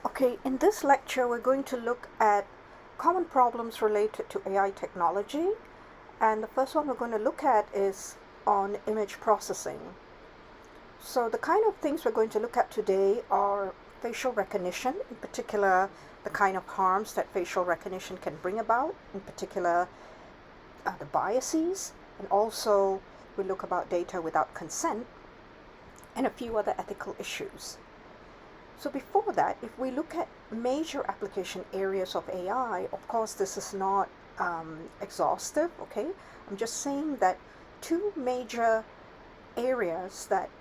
Okay, in this lecture, we're going to look at common problems related to AI technology. And the first one we're going to look at is on image processing. So the kind of things we're going to look at today are facial recognition, in particular, the kind of harms that facial recognition can bring about, in particular, the biases, and also we look about data without consent, and a few other ethical issues. So before that, if we look at major application areas of AI, of course, this is not exhaustive, okay? I'm just saying that two major areas that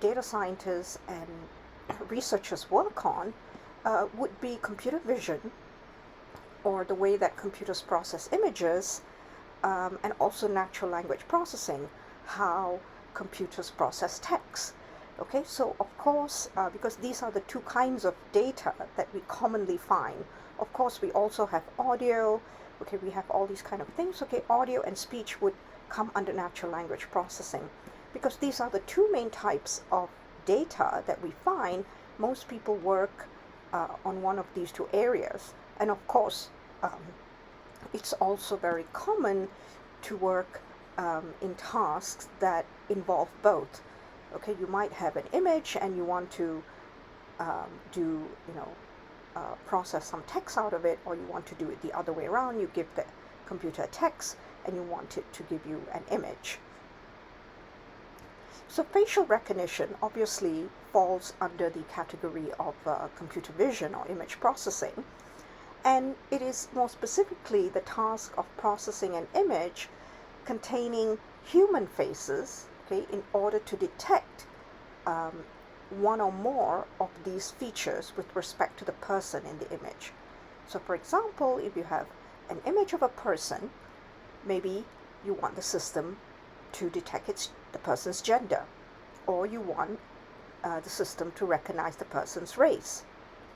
data scientists and researchers work on would be computer vision, or the way that computers process images, and also natural language processing, how computers process text. Okay, so of course, because these are the two kinds of data that we commonly find. Of course, we also have audio. Okay, we have all these kind of things. Okay, audio and speech would come under natural language processing. Because these are the two main types of data that we find, most people work on one of these two areas. And of course, it's also very common to work in tasks that involve both. Okay, you might have an image and you want to process some text out of it, or you want to do it the other way around. You give the computer a text and you want it to give you an image. So facial recognition obviously falls under the category of computer vision or image processing. And it is more specifically the task of processing an image containing human faces, okay, in order to detect one or more of these features with respect to the person in the image. So for example, if you have an image of a person, maybe you want the system to detect the person's gender, or you want the system to recognize the person's race,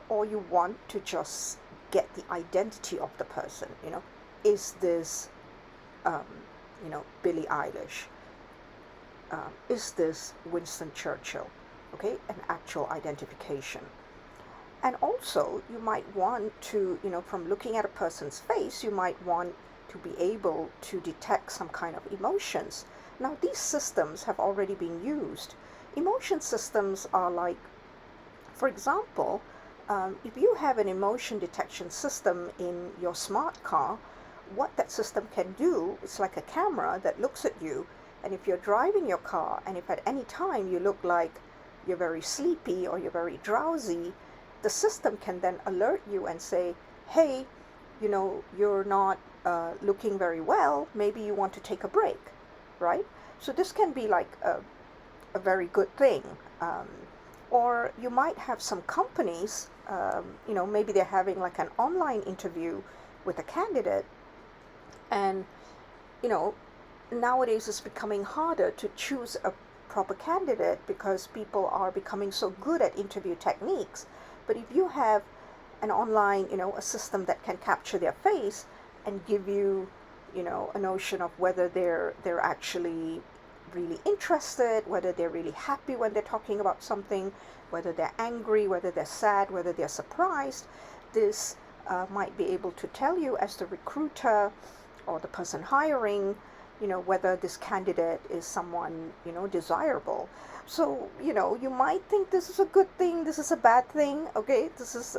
or you want to just get the identity of the person. Is this Billie Eilish? Is this Winston Churchill? Okay, an actual identification. And also, you might want to, from looking at a person's face, you might want to be able to detect some kind of emotions. Now, these systems have already been used. Emotion systems are like, for example, if you have an emotion detection system in your smart car, what that system can do is like a camera that looks at you, and if you're driving your car and if at any time you look like you're very sleepy or you're very drowsy, the system can then alert you and say, hey, you're not looking very well, maybe you want to take a break, right? So this can be like a very good thing. Or you might have some companies, maybe they're having like an online interview with a candidate, and nowadays it's becoming harder to choose a proper candidate because people are becoming so good at interview techniques. But if you have an online, a system that can capture their face and give you, a notion of whether they're actually really interested, whether they're really happy when they're talking about something, whether they're angry, whether they're sad, whether they're surprised, this might be able to tell you as the recruiter or the person hiring, whether this candidate is someone, desirable. So, you might think this is a good thing, this is a bad thing, okay? This is,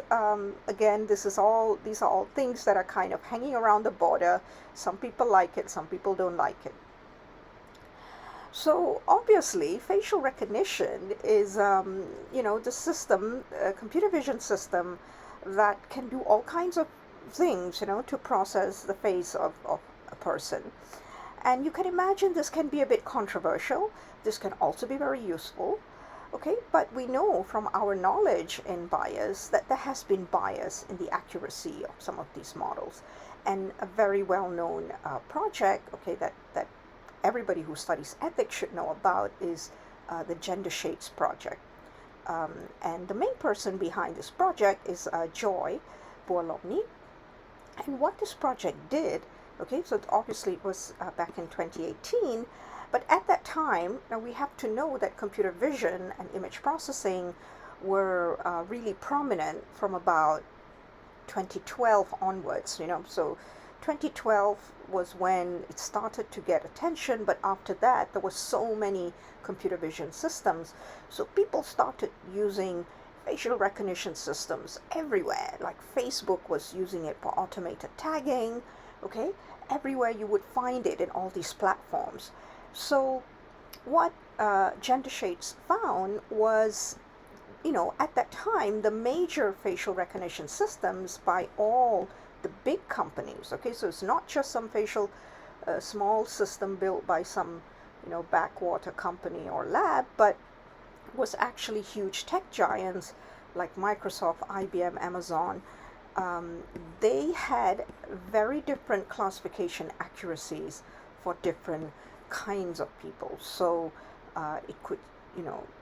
again, these are all things that are kind of hanging around the border. Some people like it, some people don't like it. So obviously, facial recognition is, the system, computer vision system that can do all kinds of things, to process the face of a person. And you can imagine this can be a bit controversial. This can also be very useful. Okay, but we know from our knowledge in bias that there has been bias in the accuracy of some of these models. And a very well-known project, okay, that everybody who studies ethics should know about is the Gender Shades project. And the main person behind this project is Joy Buolamwini. And what this project did, okay, so obviously it was back in 2018, but at that time, now we have to know that computer vision and image processing were really prominent from about 2012 onwards, so 2012 was when it started to get attention, but after that there were so many computer vision systems, so people started using facial recognition systems everywhere. Like Facebook was using it for automated tagging, okay? Everywhere you would find it in all these platforms. So what Gender Shades found was, at that time, the major facial recognition systems by all the big companies, okay, so it's not just some small system built by some, backwater company or lab, but was actually huge tech giants like Microsoft, IBM, Amazon. They had very different classification accuracies for different kinds of people. So it could,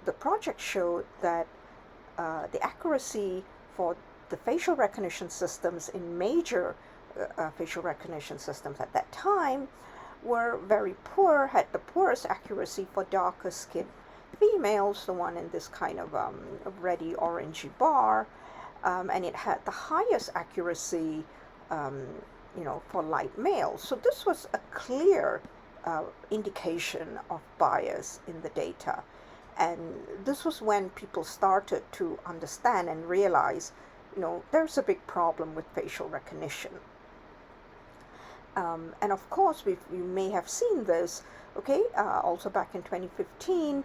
the project showed that the accuracy for the facial recognition systems in major facial recognition systems at that time were very poor, had the poorest accuracy for darker skinned females, the one in this kind of reddy orangey bar, and it had the highest accuracy, for light males. So this was a clear indication of bias in the data. And this was when people started to understand and realize, there's a big problem with facial recognition. And of course, you may have seen this, okay, also back in 2015,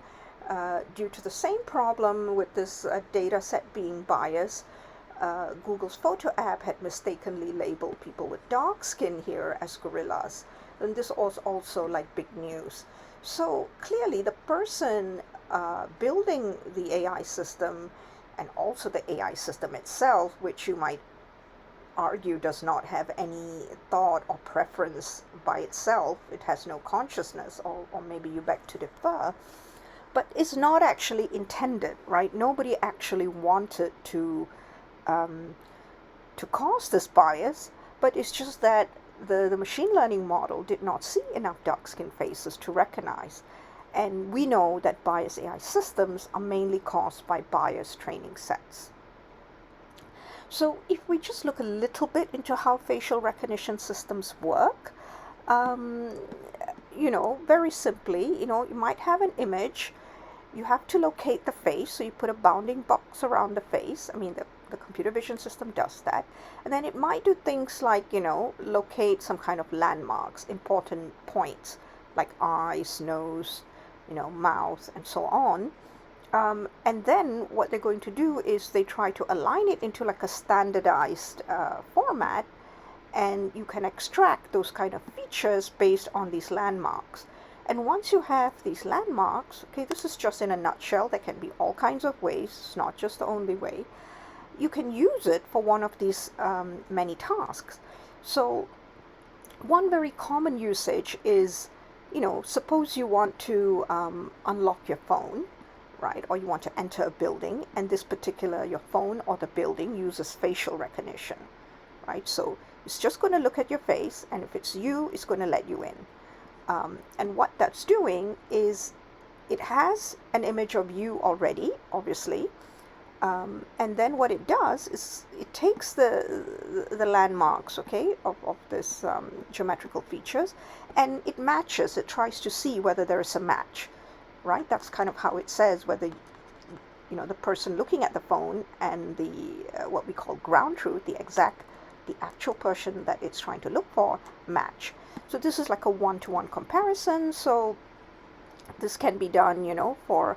due to the same problem with this data set being biased, Google's photo app had mistakenly labeled people with dark skin here as gorillas. And this was also like big news. So clearly the person building the AI system, and also the AI system itself, which you might argue does not have any thought or preference by itself, it has no consciousness, or maybe you beg to differ, but is not actually intended, right? Nobody actually wanted to cause this bias, but it's just that the machine learning model did not see enough dark-skinned faces to recognize. And we know that biased AI systems are mainly caused by biased training sets. So if we just look a little bit into how facial recognition systems work, very simply, you might have an image, you have to locate the face, so you put a bounding box around the face. I mean, the computer vision system does that. And then it might do things like, locate some kind of landmarks, important points, like eyes, nose, mouth, and so on. And then what they're going to do is they try to align it into like a standardized format, and you can extract those kind of features based on these landmarks. And once you have these landmarks, okay, this is just in a nutshell, there can be all kinds of ways, it's not just the only way, you can use it for one of these many tasks. So one very common usage is, suppose you want to unlock your phone, right? Or you want to enter a building, and your phone or the building uses facial recognition, right? So it's just going to look at your face, and if it's you, it's going to let you in. And what that's doing is it has an image of you already, obviously, and then what it does is it takes the landmarks, okay, of this geometrical features, and it matches, it tries to see whether there is a match, right? That's kind of how it says whether, the person looking at the phone and the what we call ground truth, the actual person that it's trying to look for, match. So this is like a one-to-one comparison. So this can be done, for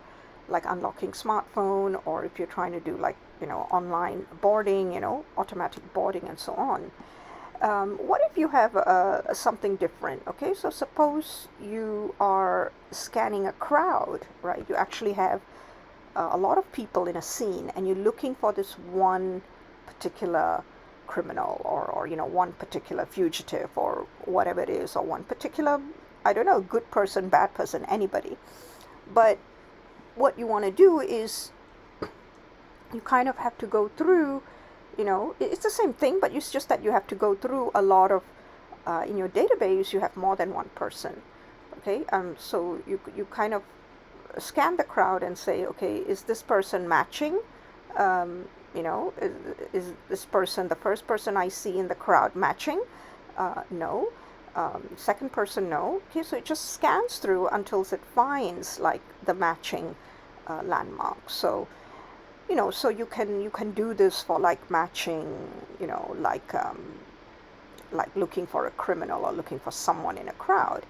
like unlocking smartphone, or if you're trying to do like, online boarding, automatic boarding and so on. What if you have something different? Okay, so suppose you are scanning a crowd, right? You actually have a lot of people in a scene, and you're looking for this one particular criminal, or one particular fugitive, or whatever it is, or one particular, I don't know, good person, bad person, anybody. But what you want to do is you kind of have to go through, it's the same thing, but it's just that you have to go through a lot of, in your database, you have more than one person, okay? So you kind of scan the crowd and say, okay, is this person matching Is this person the first person I see in the crowd matching? No. Second person, no. Okay, so it just scans through until it finds like the matching landmark. So so you can do this for like matching, like looking for a criminal or looking for someone in a crowd.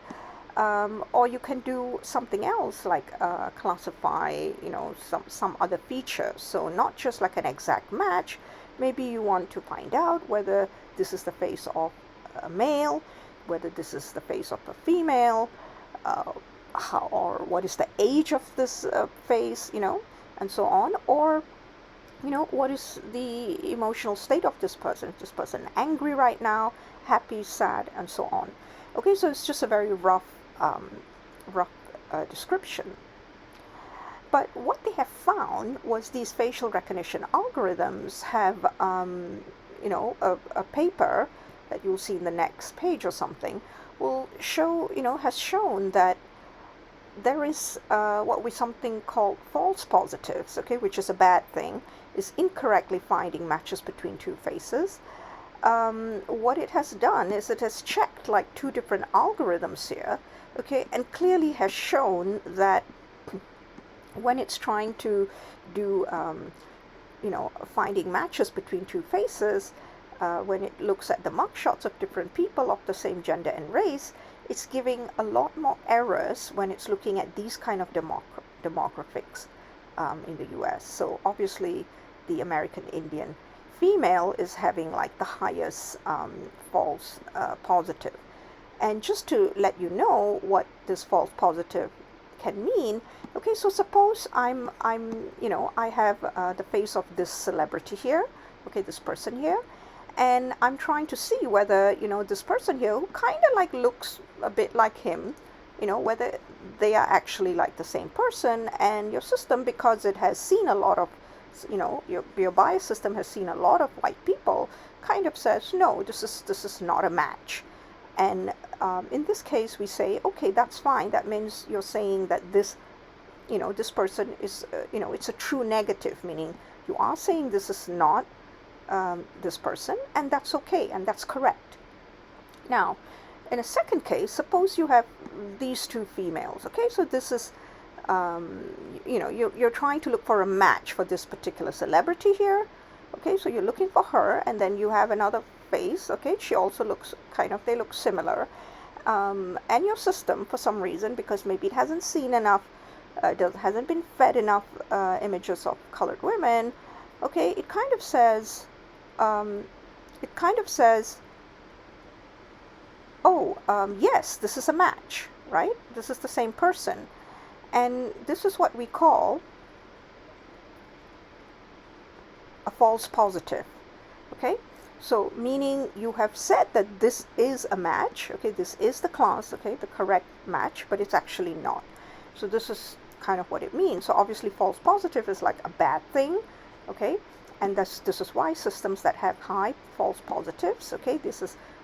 Or you can do something else like classify, some other features. So not just like an exact match. Maybe you want to find out whether this is the face of a male, whether this is the face of a female, or what is the age of this face, and so on. Or what is the emotional state of this person? Is this person angry right now, happy, sad, and so on? Okay, so it's just a very rough description. But what they have found was these facial recognition algorithms have, a paper that you'll see in the next page or something will show, has shown that there is what we something called false positives, okay, which is a bad thing, is incorrectly finding matches between two faces. What it has done is it has checked like two different algorithms here, okay, and clearly has shown that when it's trying to do, finding matches between two faces, when it looks at the mugshots of different people of the same gender and race, it's giving a lot more errors when it's looking at these kind of demographics in the US. So obviously the American Indian female is having like the highest false positive. And just to let you know what this false positive can mean, okay, so suppose I have the face of this celebrity here, okay, this person here, and I'm trying to see whether, this person here who kind of like looks a bit like him, whether they are actually like the same person. And your system, because it has seen a lot of, your bias system has seen a lot of white people, kind of says, no, this is not a match. And in this case, we say, okay, that's fine. That means you're saying that this, this person is, it's a true negative, meaning you are saying this is not this person, and that's okay, and that's correct. Now, in a second case, suppose you have these two females, okay, so this is, you're trying to look for a match for this particular celebrity here, okay, so you're looking for her, and then you have another face, okay, she also looks they look similar, and your system, for some reason, because maybe it hasn't seen enough, hasn't been fed enough images of colored women, okay, it kind of says, oh, yes, this is a match, right? This is the same person. And this is what we call a false positive, okay? So meaning you have said that this is a match, okay, this is the class, okay, the correct match, but it's actually not. So this is kind of what it means. So obviously false positive is like a bad thing, okay? And this is why systems that have high false positives, okay,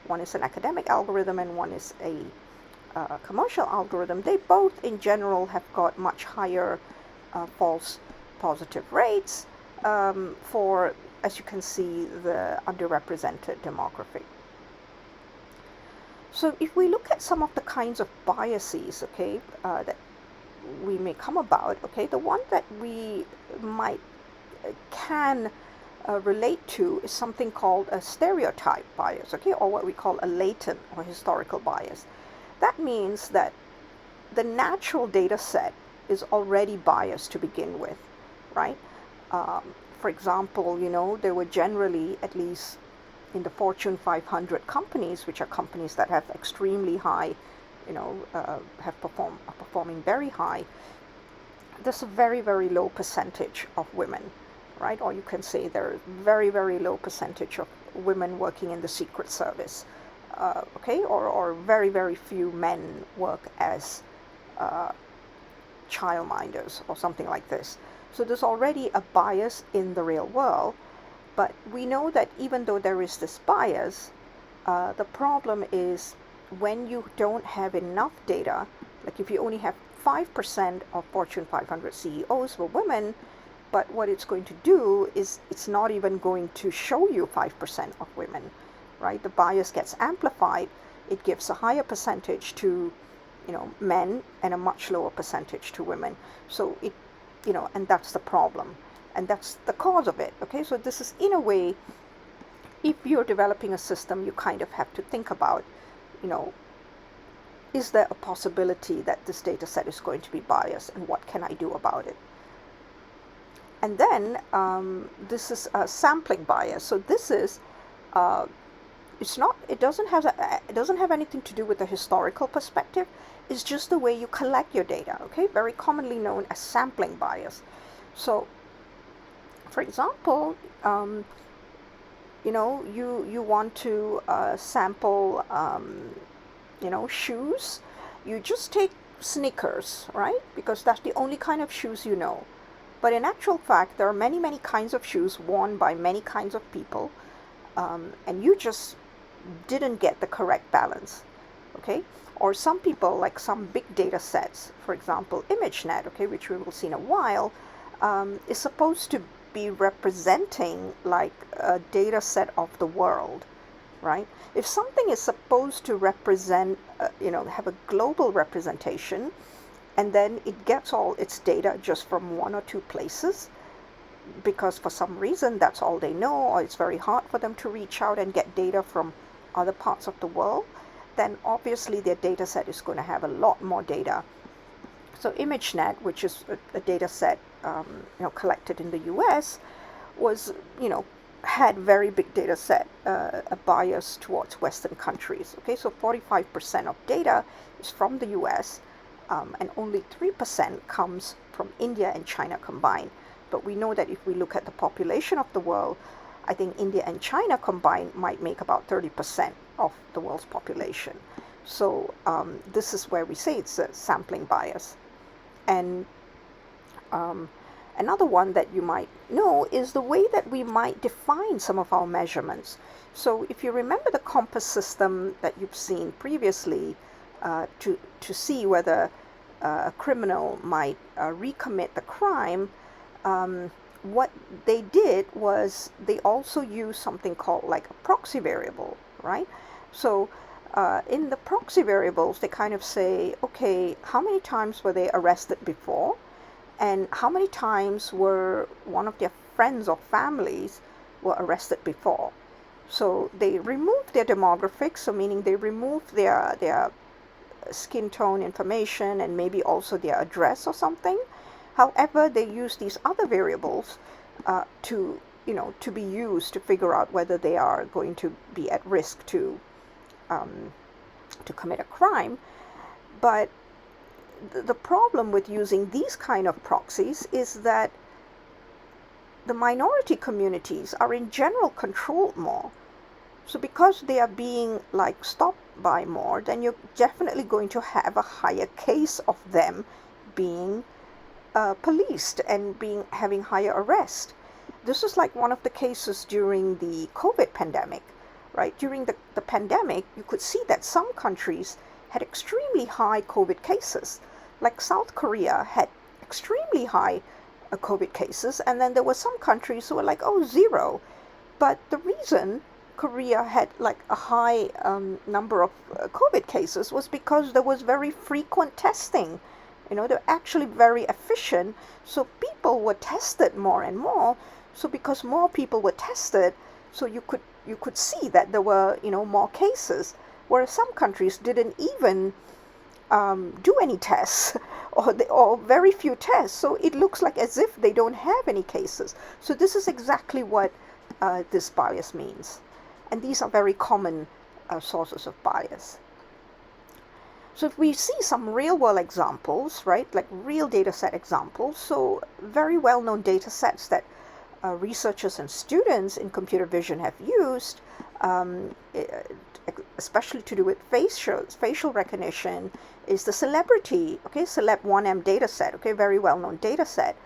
one is an academic algorithm and one is a commercial algorithm, they both in general have got much higher false positive rates for, as you can see, the underrepresented demographic. So if we look at some of the kinds of biases, okay, that we may come about, okay, the one that we can relate to is something called a stereotype bias, okay, or what we call a latent or historical bias. That means that the natural data set is already biased to begin with, right? For example, there were generally, at least in the Fortune 500 companies, which are companies that have extremely high, are performing very high, there's a very, very low percentage of women, right? Or you can say there is very, very low percentage of women working in the Secret Service, okay? Or very, very few men work as childminders or something like this. So there's already a bias in the real world, but we know that even though there is this bias, the problem is when you don't have enough data, like if you only have 5% of Fortune 500 CEOs were women, but what it's going to do is it's not even going to show you 5% of women, right? The bias gets amplified. It gives a higher percentage to, men and a much lower percentage to women. So and that's the problem. And that's the cause of it, okay? So this is, in a way, if you're developing a system, you kind of have to think about, is there a possibility that this data set is going to be biased, and what can I do about it? And then this is a sampling bias. So this is, it doesn't have anything to do with the historical perspective. It's just the way you collect your data, okay? Very commonly known as sampling bias. So, for example, you want to sample, shoes. You just take sneakers, right? Because that's the only kind of shoes you know. But in actual fact, there are many, many kinds of shoes worn by many kinds of people, and you just didn't get the correct balance, okay? Or some people, like some big data sets, for example, ImageNet, okay, which we will see in a while, is supposed to be representing like a data set of the world, right? If something is supposed to represent, have a global representation, and then it gets all its data just from one or two places, because for some reason that's all they know, or it's very hard for them to reach out and get data from other parts of the world, then obviously their data set is going to have a lot more data. So ImageNet, which is a data set collected in the US, was, had very big data set, a bias towards Western countries. Okay, so 45% of data is from the US, and only 3% comes from India and China combined. But we know that if we look at the population of the world, I think India and China combined might make about 30% of the world's population. So this is where we say it's a sampling bias. And another one that you might know is the way that we might define some of our measurements. So if you remember the COMPAS system that you've seen previously, to see whether a criminal might recommit the crime, what they did was they also used something called like a proxy variable, right? So in the proxy variables, they kind of say, okay, how many times were they arrested before? And how many times were one of their friends or families were arrested before? So they removed their demographics, so meaning they removed their skin tone information and maybe also their address or something. However, they use these other variables to be used to figure out whether they are going to be at risk to commit a crime. But the problem with using these kind of proxies is that the minority communities are in general controlled more. So because they are being like stopped by more, then you're definitely going to have a higher case of them being policed and having higher arrest. This is like one of the cases during the COVID pandemic, right? During the pandemic, you could see that some countries had extremely high COVID cases. Like South Korea had extremely high COVID cases, and then there were some countries who were like, oh, 0. But the reason Korea had like a high number of COVID cases was because there was very frequent testing. They're actually very efficient. So people were tested more and more. So because more people were tested, so you could see that there were more cases. Whereas some countries didn't even do any tests, or very few tests. So it looks like as if they don't have any cases. So this is exactly what this bias means. And these are very common sources of bias. So if we see some real-world examples, right, like real data set examples, so very well-known data sets that researchers and students in computer vision have used, especially to do with facial recognition, is the Celebrity, Celeb1M data set, very well-known data set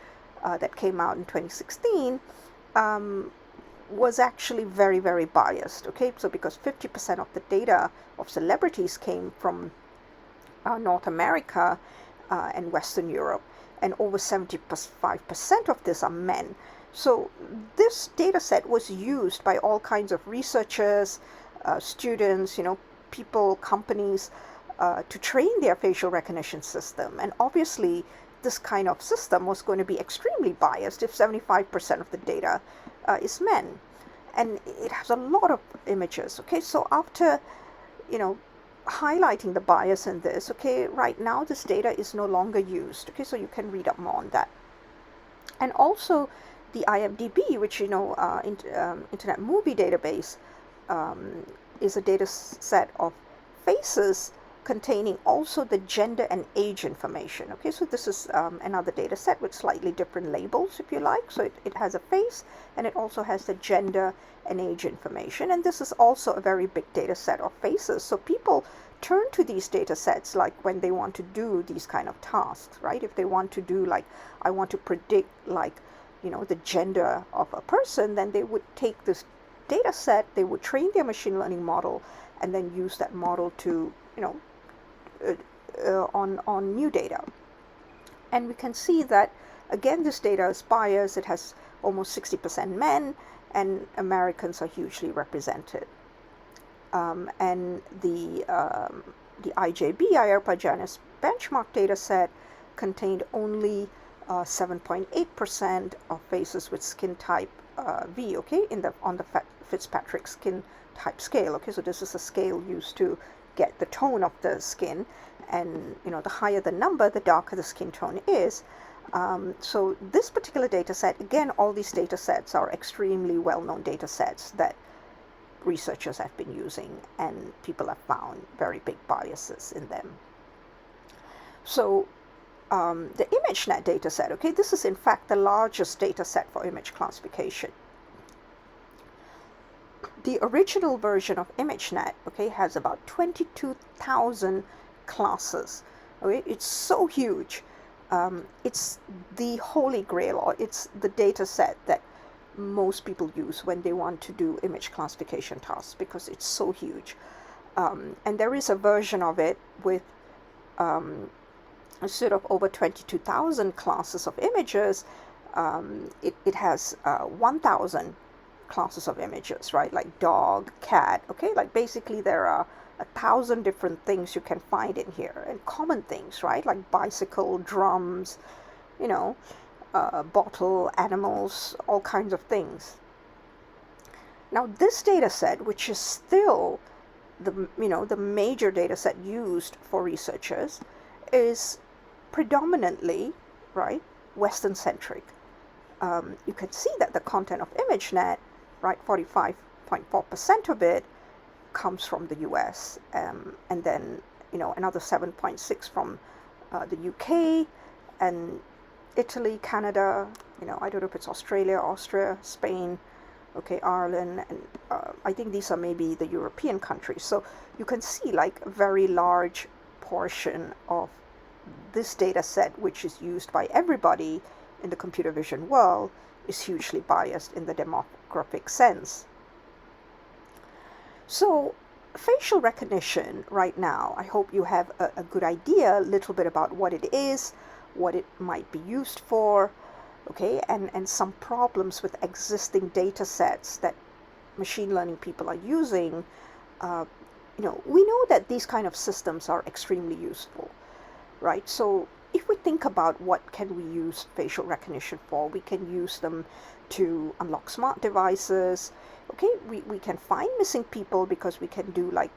that came out in 2016, was actually very, very biased, so because 50% of the data of celebrities came from North America and Western Europe, and over 75% of this are men. So this data set was used by all kinds of researchers, students, people, companies, to train their facial recognition system. And obviously, this kind of system was going to be extremely biased if 75% of the data is men. And it has a lot of images. Okay, so after, highlighting the bias in this, okay, right now this data is no longer used. Okay, so you can read up more on that. And also the IMDb, which, Internet Movie Database, is a data set of faces containing also the gender and age information. Okay, so this is another data set with slightly different labels, if you like. So it has a face, and it also has the gender and age information. And this is also a very big data set of faces. So people turn to these data sets like when they want to do these kind of tasks, right? If they want to do like, I want to predict like, the gender of a person, then they would take this data set, they would train their machine learning model, and then use that model to, on new data. And we can see that, again, this data is biased. It has almost 60% men, and Americans are hugely represented. And the IJB, IARPA Janus benchmark data set contained only 7.8% of faces with skin type V, okay, on the Fitzpatrick skin type scale. Okay, so this is a scale used to get the tone of the skin, and the higher the number, the darker the skin tone is. So this particular data set, again, all these data sets are extremely well-known data sets that researchers have been using, and people have found very big biases in them. So the ImageNet data set, okay, this is in fact the largest data set for image classification. The original version of ImageNet, okay, has about 22,000 classes. Okay, it's so huge. It's the holy grail, or it's the data set that most people use when they want to do image classification tasks, because it's so huge. And there is a version of it with instead of over 22,000 classes of images, it has 1,000 classes of images, right? Like dog, cat, okay? Like basically there are 1,000 different things you can find in here, and common things, right? Like bicycle, drums, bottle, animals, all kinds of things. Now this data set, which is still the major data set used for researchers, is predominantly, right, Western centric. You can see that the content of ImageNet, right, 45.4% of it comes from the US, and then another 7.6 from the UK and Italy, Canada, I don't know if it's Australia, Austria, Spain, okay, Ireland, and I think these are maybe the European countries. So you can see like a very large portion of this data set, which is used by everybody in the computer vision world, is hugely biased in the demographic sense. So facial recognition right now, I hope you have a good idea, a little bit about what it is, what it might be used for, okay, and some problems with existing data sets that machine learning people are using. We know that these kind of systems are extremely useful, right? So if we think about what can we use facial recognition for, we can use them to unlock smart devices. Okay, we can find missing people because we can do like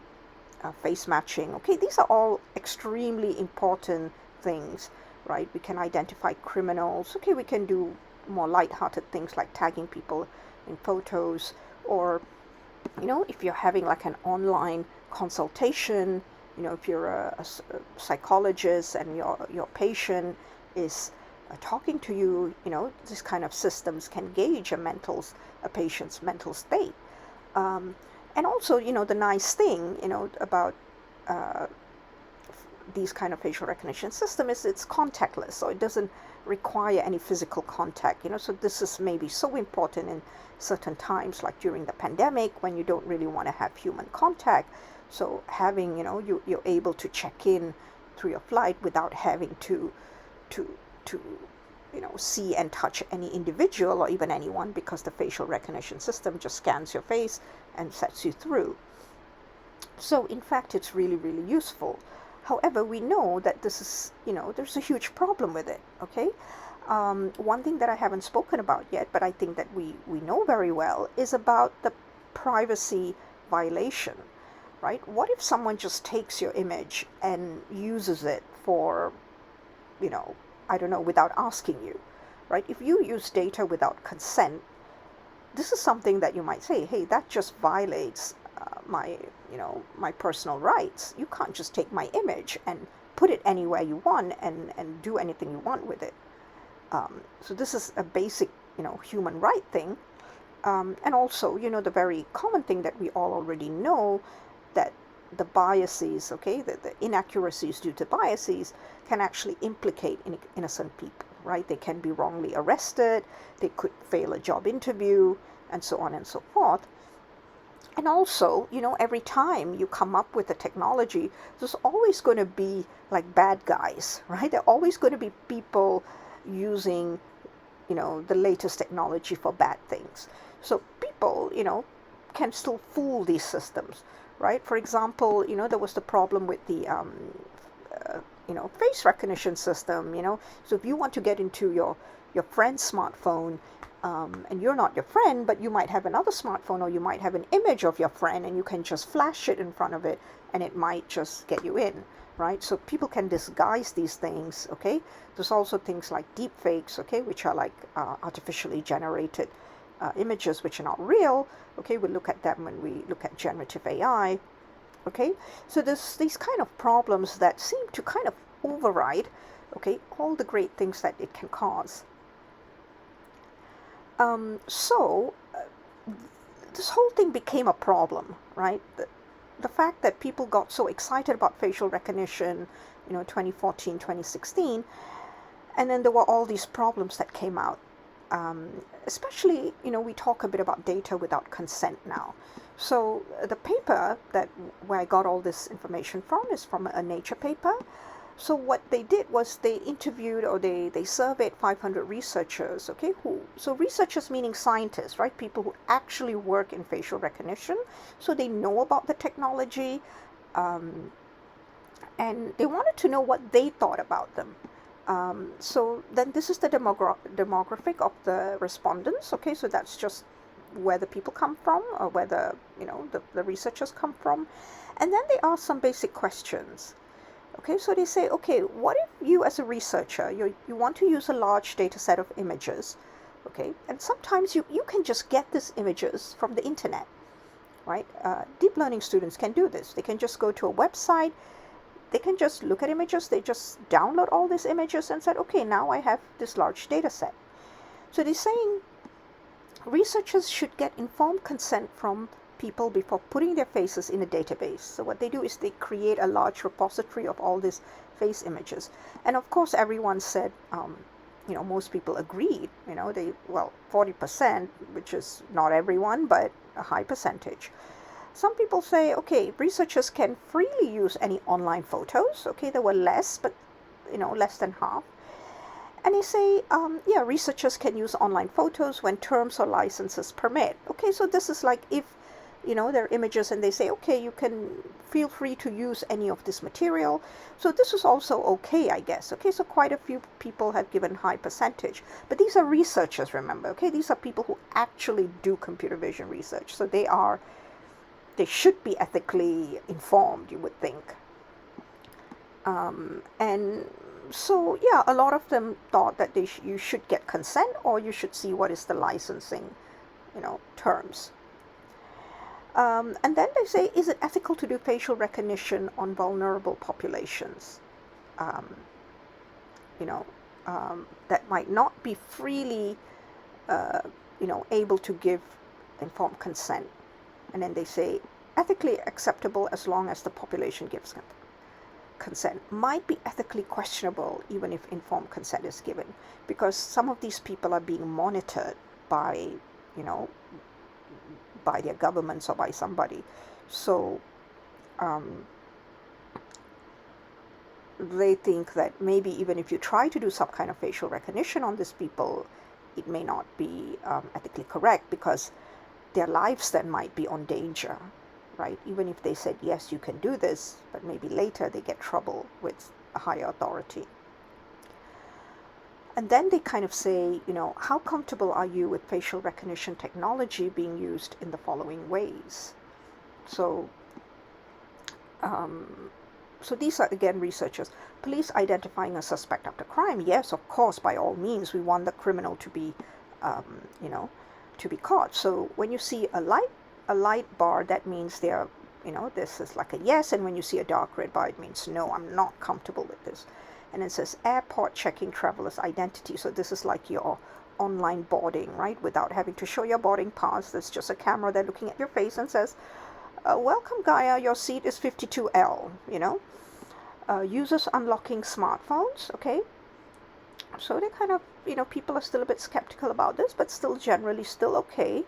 face matching. Okay, these are all extremely important things, right? We can identify criminals. Okay, we can do more light-hearted things like tagging people in photos, or if you're having like an online consultation, if you're a psychologist and your patient is talking to you, this kind of systems can gauge a patient's mental state. And also, the nice thing, about these kind of facial recognition system is it's contactless, so it doesn't require any physical contact, so this is maybe so important in certain times, like during the pandemic, when you don't really want to have human contact. So having, you're able to check in through your flight without having to to see and touch any individual or even anyone, because the facial recognition system just scans your face and sets you through. So in fact, it's really, really useful. However, we know that this is, there's a huge problem with it, okay? One thing that I haven't spoken about yet, but I think that we know very well, is about the privacy violation, right? What if someone just takes your image and uses it for, I don't know, without asking you, right? If you use data without consent, this is something that you might say, hey, that just violates my personal rights. You can't just take my image and put it anywhere you want and do anything you want with it. So this is a basic, human right thing. And also, the very common thing that we all already know, that the biases, okay, the inaccuracies due to biases can actually implicate innocent people, right? They can be wrongly arrested, they could fail a job interview, and so on and so forth. And also, every time you come up with a technology, there's always going to be like bad guys, right? There are always going to be people using, the latest technology for bad things. So people, can still fool these systems, right? For example, there was the problem with the, face recognition system, So if you want to get into your friend's smartphone, and you're not your friend, but you might have another smartphone, or you might have an image of your friend, and you can just flash it in front of it, and it might just get you in, right? So people can disguise these things, okay? There's also things like deep fakes, okay, which are like artificially generated images which are not real, okay? We'll look at them when we look at generative AI, okay? So there's these kind of problems that seem to kind of override, okay, all the great things that it can cause. So this whole thing became a problem, right? The fact that people got so excited about facial recognition, 2014, 2016, and then there were all these problems that came out. Especially, we talk a bit about data without consent now. So the paper where I got all this information from is from a Nature paper. So what they did was they interviewed, or they surveyed 500 researchers, okay, so researchers meaning scientists, right, people who actually work in facial recognition, so they know about the technology, and they wanted to know what they thought about them. So then this is the demographic of the respondents, okay, so that's just where the people come from, or where the researchers come from, and then they ask some basic questions. Okay, so they say, okay, what if you as a researcher, you want to use a large data set of images, okay, and sometimes you can just get these images from the internet, right? Deep learning students can do this. They can just go to a website, they can just look at images, they just download all these images and said, okay, now I have this large data set. So they're saying researchers should get informed consent from people before putting their faces in a database. So what they do is they create a large repository of all these face images. And of course, everyone said, most people agreed, 40%, which is not everyone, but a high percentage. Some people say, okay, researchers can freely use any online photos. Okay, there were less, but, less than half. And they say, researchers can use online photos when terms or licenses permit. Okay, so this is like if there are images and they say, okay, you can feel free to use any of this material. So this is also okay, I guess. Okay, so quite a few people have given high percentage. But these are researchers, remember, okay? These are people who actually do computer vision research. So they should be ethically informed, you would think. And so, a lot of them thought that you should get consent, or you should see what is the licensing, terms. And then they say, is it ethical to do facial recognition on vulnerable populations? That might not be freely, able to give informed consent. And then they say, ethically acceptable as long as the population gives consent. Might be ethically questionable even if informed consent is given, because some of these people are being monitored by, by their governments or by somebody. So they think that maybe even if you try to do some kind of facial recognition on these people, it may not be ethically correct, because their lives then might be on danger, right? Even if they said, yes, you can do this, but maybe later they get trouble with a higher authority. And then they kind of say, how comfortable are you with facial recognition technology being used in the following ways? So, so these are, again, researchers. Police identifying a suspect after crime. Yes, of course, by all means, we want the criminal to be, to be caught. So when you see a light bar, that means they're, this is like a yes. And when you see a dark red bar, it means no, I'm not comfortable with this. And it says airport checking traveler's identity. So this is like your online boarding, right? Without having to show your boarding pass. There's just a camera there looking at your face and says, welcome, Gaia, your seat is 52L, users unlocking smartphones, okay? So they kind of, people are still a bit skeptical about this, but still generally still okay.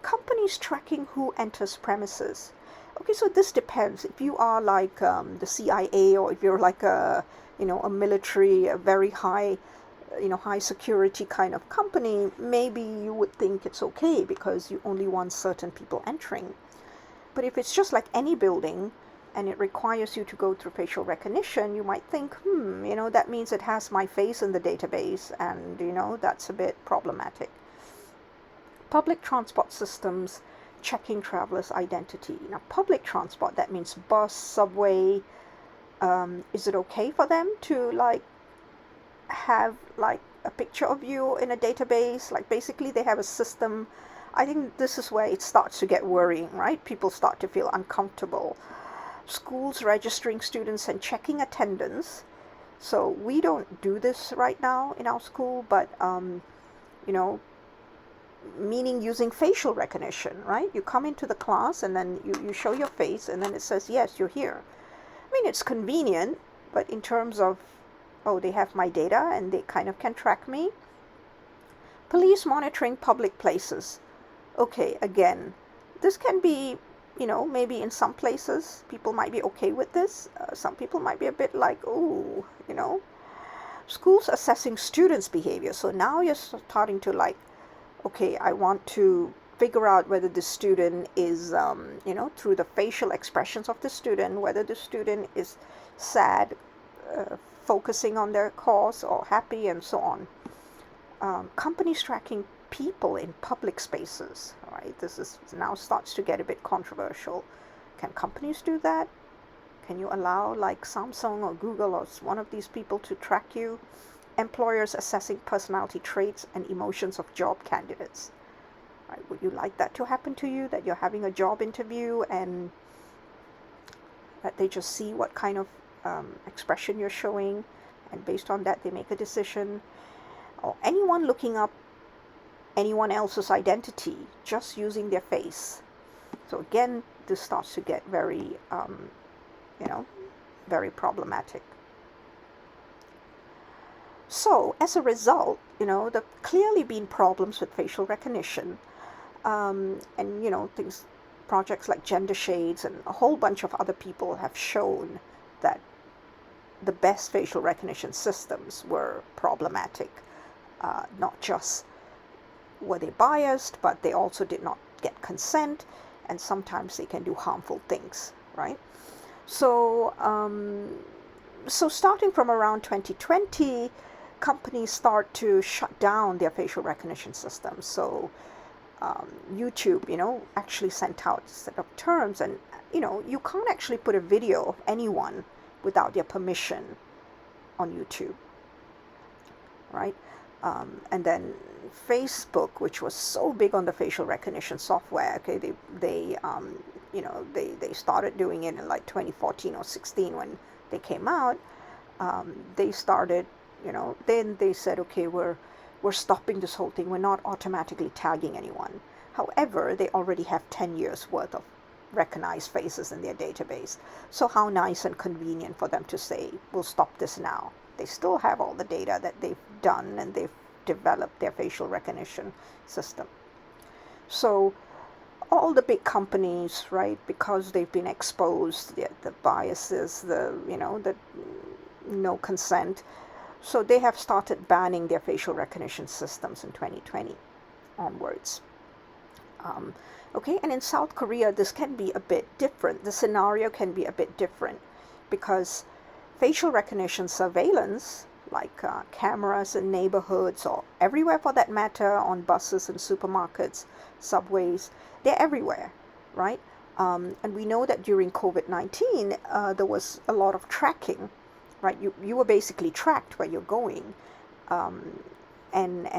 Companies tracking who enters premises. Okay, so this depends. If you are like the CIA, or if you're like a military, a very high, high security kind of company, maybe you would think it's okay because you only want certain people entering. But if it's just like any building and it requires you to go through facial recognition, you might think, that means it has my face in the database, and, that's a bit problematic. Public transport systems checking travelers' identity. Now, public transport, that means bus, subway. Is it okay for them to have a picture of you in a database? Like basically they have a system. I think this is where it starts to get worrying, right? People start to feel uncomfortable. Schools registering students and checking attendance. So we don't do this right now in our school, but meaning using facial recognition, right? You come into the class and then you show your face and then it says, yes, you're here. I mean, it's convenient, but in terms of, they have my data and they kind of can track me. Police monitoring public places. Okay, again, this can be, maybe in some places people might be okay with this. Some people might be a bit like, ooh, Schools assessing students' behavior. So now you're starting to okay, I want to figure out whether the student is, through the facial expressions of the student, whether the student is sad, focusing on their cause, or happy, and so on. Companies tracking people in public spaces. All right, this is now starts to get a bit controversial. Can companies do that? Can you allow Samsung or Google or one of these people to track you? Employers assessing personality traits and emotions of job candidates. Right, would you like that to happen to you, that you're having a job interview and that they just see what kind of expression you're showing, and based on that they make a decision? Or anyone looking up anyone else's identity just using their face. So again, this starts to get very, very problematic. So as a result, there clearly been problems with facial recognition, and things, projects like Gender Shades and a whole bunch of other people have shown that the best facial recognition systems were problematic. Not just were they biased, but they also did not get consent, and sometimes they can do harmful things, right? So, so starting from around 2020, companies start to shut down their facial recognition systems. So YouTube, actually sent out a set of terms, and you can't actually put a video of anyone without their permission on YouTube, right? And then Facebook, which was so big on the facial recognition software, okay, they started doing it in 2014 or 16 when they came out. They started, then they said, okay, we're stopping this whole thing. We're not automatically tagging anyone. However, they already have 10 years worth of recognized faces in their database. So how nice and convenient for them to say, we'll stop this now. They still have all the data that they've done, and they've developed their facial recognition system. So all the big companies, right, because they've been exposed, the biases, the no consent. So they have started banning their facial recognition systems in 2020 onwards. Okay, and in South Korea, this can be a bit different. The scenario can be a bit different because facial recognition surveillance, like cameras in neighborhoods or everywhere for that matter, on buses and supermarkets, subways, they're everywhere, right? And we know that during COVID-19, there was a lot of tracking, right? You were basically tracked where you're going, and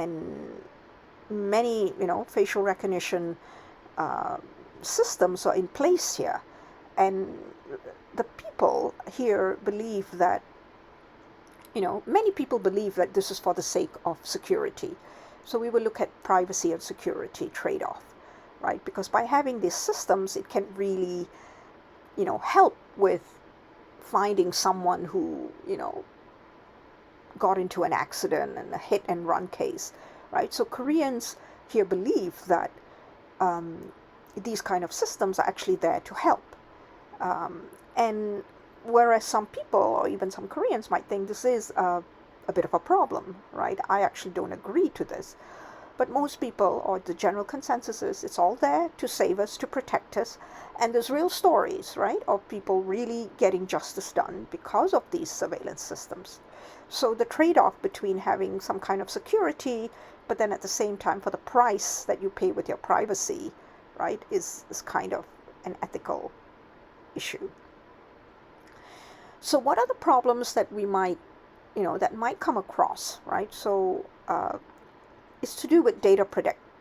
many facial recognition systems are in place here, and the people here believe that many people believe that this is for the sake of security. So we will look at privacy and security trade-off, right? Because by having these systems, it can really help with finding someone who got into an accident and a hit and run case, right? So Koreans here believe that these kind of systems are actually there to help. And whereas some people or even some Koreans might think this is a bit of a problem, right? I actually don't agree to this. But most people, or the general consensus is, it's all there to save us, to protect us. And there's real stories, right, of people really getting justice done because of these surveillance systems. So the trade-off between having some kind of security, but then at the same time for the price that you pay with your privacy, right, is kind of an ethical issue. So what are the problems that we might, that might come across, right? So it's to do with data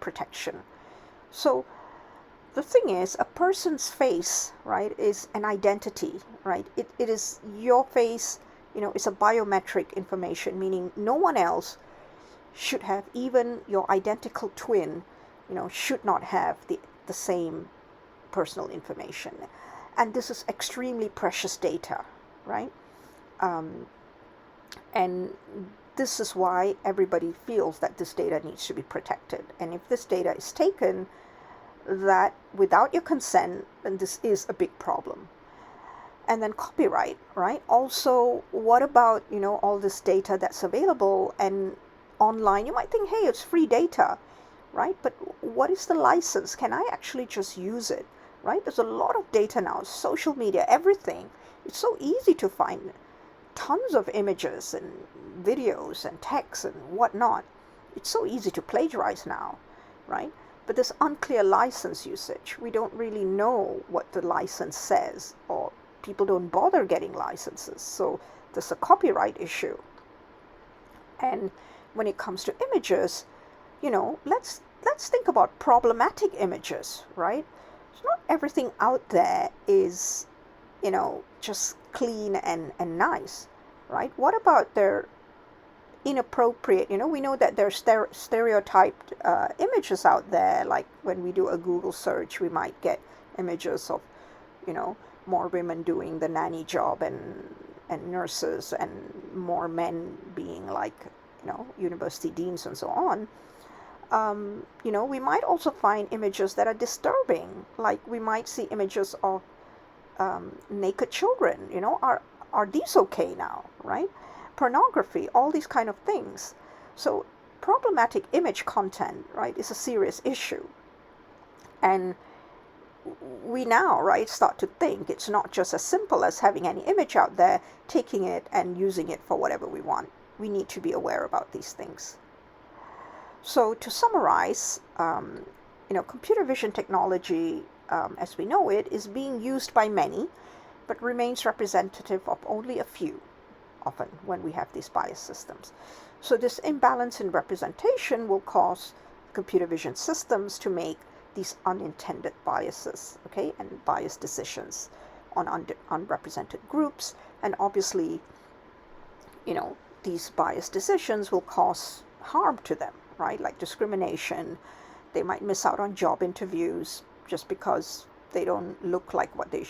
protection. So the thing is, a person's face, right, is an identity, right? It is your face, it's a biometric information, meaning no one else should have, even your identical twin, should not have the same personal information. And this is extremely precious data, right? And this is why everybody feels that this data needs to be protected. And if this data is taken that without your consent, then this is a big problem. And then copyright, right? Also, what about, all this data that's available and online? You might think, hey, it's free data, right? But what is the license? Can I actually just use it, right? There's a lot of data now, social media, everything. It's so easy to find tons of images and videos and text and whatnot. It's so easy to plagiarize now, right? But this unclear license usage, we don't really know what the license says, or people don't bother getting licenses. So there's a copyright issue. And when it comes to images, let's think about problematic images, right? So not everything out there is, just clean and nice, right? What about their inappropriate, we know that there's stereotyped images out there, like when we do a Google search, we might get images of, more women doing the nanny job and nurses, and more men being like, university deans and so on. We might also find images that are disturbing, like we might see images of naked children. Are these okay now, right? Pornography, all these kind of things. So problematic image content, right, is a serious issue. And we now, right, start to think it's not just as simple as having any image out there, taking it and using it for whatever we want. We need to be aware about these things. So to summarize, computer vision technology, as we know it, is being used by many, but remains representative of only a few, often when we have these bias systems. So this imbalance in representation will cause computer vision systems to make these unintended biases, okay, and biased decisions on unrepresented groups. And obviously, these biased decisions will cause harm to them, right? Like discrimination. They might miss out on job interviews just because they don't look like what they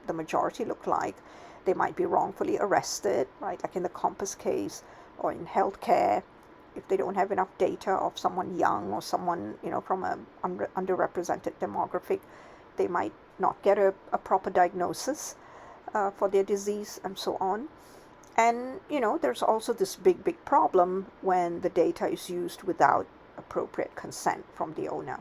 the majority look like. They might be wrongfully arrested, right? Like in the Compass case, or in healthcare, if they don't have enough data of someone young or someone, from a underrepresented demographic, they might not get a proper diagnosis for their disease and so on. And there's also this big problem when the data is used without appropriate consent from the owner.